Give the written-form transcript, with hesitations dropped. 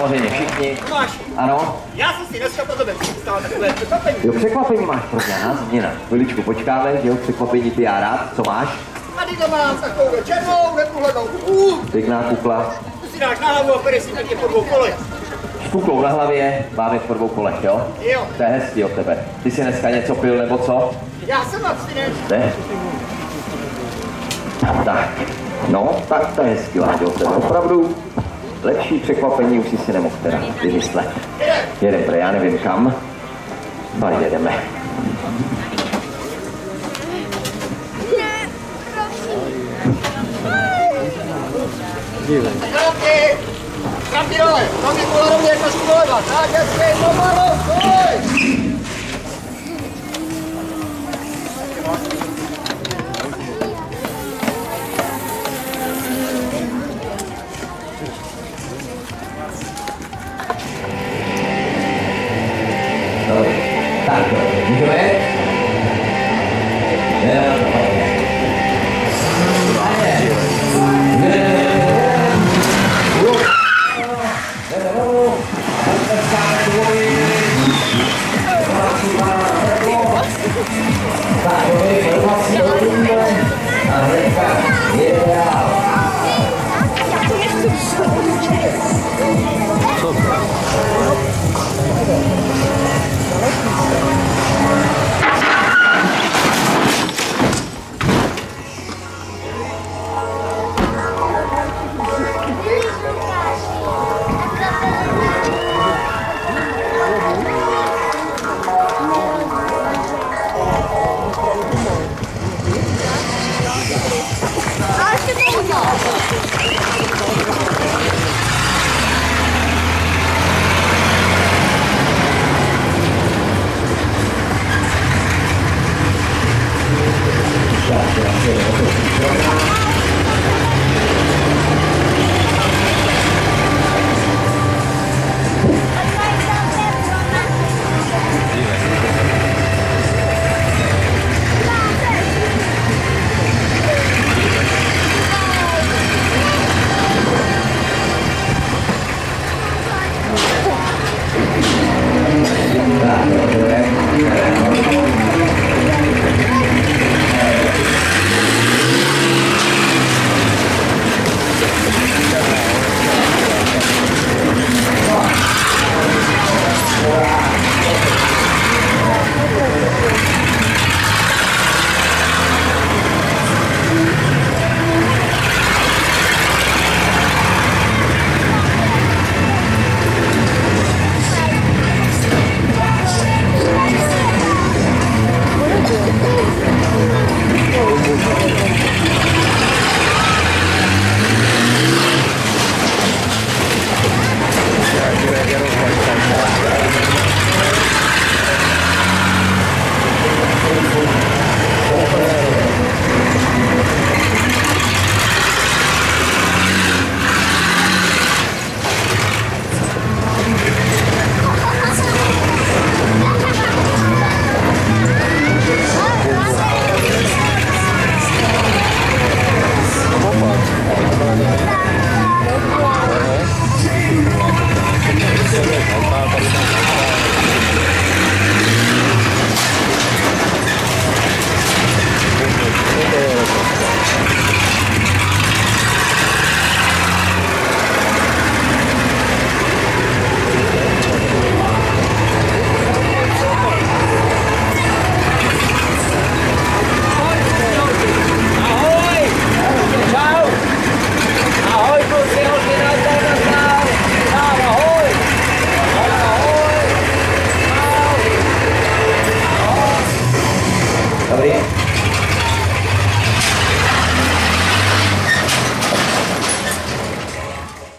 samozřejmě všichni. Máš. Ano. Já jsem si dneska pro tebe přistál takové překvapení. Jo, překvapení máš pro nás, Nina. Chviličku počkáme, že jo, překvapení ty já rád. Co máš? Tady to mám takovou černou, neprůhlednou kuku. Pěkná kukla. Tu si dáš na hlavu a pere si taky po 2 kolech. S kuklou na hlavě, máme v 2 kolech, jo? Jo. To je hezký od tebe. Ty jsi dneska něco pil, nebo co? Já jsem abstinent. Ne? Tak. No, tak to je hezký, Láďo, od tebe. Opravdu lepší překvapení už si nemohl teda vymyslet. Jedem, já nevím kam. No, jedeme. Krátky! Krátky dole! Nohy kola rovně jak na školeva. Tak, hezky, pomalu, pojď! Tak, můžeme?